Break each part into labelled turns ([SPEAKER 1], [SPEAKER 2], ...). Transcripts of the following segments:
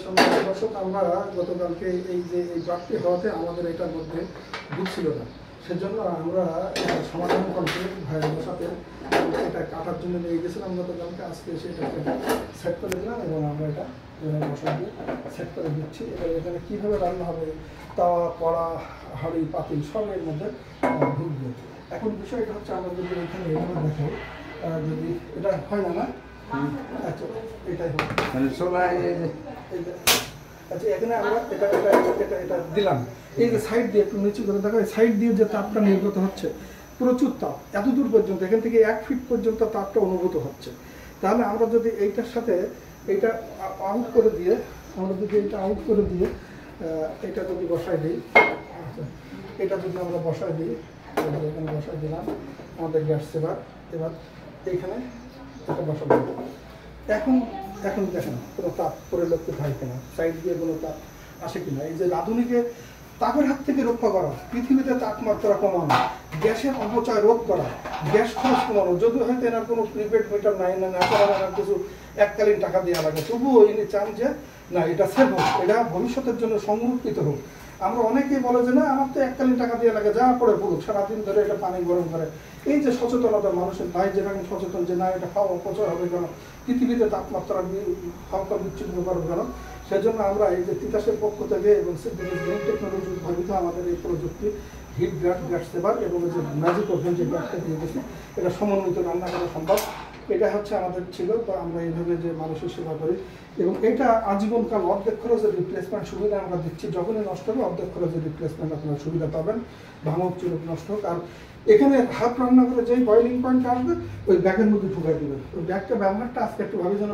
[SPEAKER 1] সম্মানিত দর্শক, আমরা গতকালকে এই যে এই বাড়তি হওয়াতে আমাদের এটার মধ্যে ঢুকছিল না, সেজন্য আমরা সমাধান করতে ভাইয়ের সাথে এটা কাটার জন্য নিয়ে গেছিলাম গতকালকে। আজকে এসে এটাকে সেট করে দিলাম এবং আমরা এটা মশলা দিয়ে সেট করে দিচ্ছি। এবার এখানে কীভাবে রান্না হবে, তাওয়া, কড়া, হাঁড়ি, পাতিল সব এর মধ্যে ঢুকবে। এখন বিষয়টা হচ্ছে আমরা যদি এখানে এইভাবে দেখো, যদি এটা হয় না, আচ্ছা এটাই হবে মানে সবাই। আচ্ছা এখানে আমরা এটা এটা এটা এটা দিলাম, এই যে সাইড দিয়ে একটু নিচু করে দেখো, সাইড দিয়ে যে তাপটা নির্গত হচ্ছে প্রচুর তাপ, এত দূর পর্যন্ত, এখান থেকে 1 ফিট পর্যন্ত তাপটা অনুভূত হচ্ছে। তাহলে আমরা যদি এইটার সাথে এইটা আউট করে দিয়ে, এটা যদি বসাই দিই, এটা যদি আমরা বসাই দিই, এখানে বসাই দিলাম আমাদের গ্যাস সেভার। এবার এইখানে এটা বসাবো। এখন দেখেন কোনো তাপ পরিলক্ষিত হয় কিনা, সাইড দিয়ে কোনো তাপ আসে কিনা। এই যে রাঁধুনিকে তাপের হাত থেকে রক্ষা করা, পৃথিবীতে তাপমাত্রা কমানো, গ্যাসের অপচয় রোধ করা, গ্যাস খরচ কমানো। যদিও হয়তো এনার কোনো প্রিপেড মিটার নাই, না এনার কিছু এককালীন টাকা দেওয়া লাগে, তবুও ইনি চান যে না এটা সেভ হোক, এটা ভবিষ্যতের জন্য সংরক্ষিত হোক। আমরা অনেকেই বলে যে না আমার তো এককালীন টাকা দিয়ে লাগে, যা পরে পড়ুক, সারাদিন ধরে এটা পানি গরম করে। এই যে সচেতনতা মানুষের, ভাই যেরকম সচেতন যে না এটা খাওয়া অপচয় হবে কেন, পৃথিবীতে তাপমাত্রা হালকা বিচ্ছিন্ন করবে কেন, সেজন্য আমরা এই যে তিতাসের পক্ষ থেকে এবং টেকনোলজি উদ্ভাবিত আমাদের এই প্রযুক্তি হিট গ্যাস সেভার এবং যে ম্যাজিক ওভেন যে গ্যাসটা দিয়ে গেছি, এটা সমন্বিত রান্না করা সম্ভব। এটা হচ্ছে আমাদের ছিল, বা আমরা এইভাবে যে মানুষের সেবা করি। এবং এটা আজীবনকাল অর্ধেক খরচের রিপ্লেসমেন্ট সুবিধা আমরা দিচ্ছি। যখনই নষ্ট হবে অর্ধেক খরচের রিপ্লেসমেন্ট আপনারা সুবিধা পাবেন, ভাঙক চুরুক নষ্ট হোক। আর এখানে হাফ রান্না করে যেই বয়লিং পয়েন্ট আসবে ওই ব্যাগের মধ্যে ঢুকাই দেবেন। ওই ব্যাগটা ব্যবহারটা আজকে একটু ভাবি যেন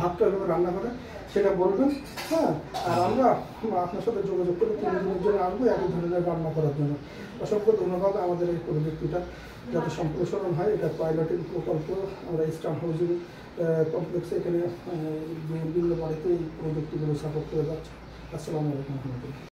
[SPEAKER 1] ভাতটা এভাবে রান্না করে সেটা বলবেন। হ্যাঁ, আর আমরা আপনার সাথে যোগাযোগ করে 3 দিনের জন্য আসবো একই ধরনের রান্না করার জন্য। অসংখ্য ধন্যবাদ। আমাদের এই প্রযুক্তিটা যাতে সম্প্রসারণ হয়, এটা পাইলটিং প্রকল্প আমরা ইস্টার্ন হাউজিং কমপ্লেক্সে এখানে বিভিন্ন বাড়িতে এই প্রযুক্তিগুলো সাপোর্ট করে যাচ্ছে। আসসালামু আলাইকুম।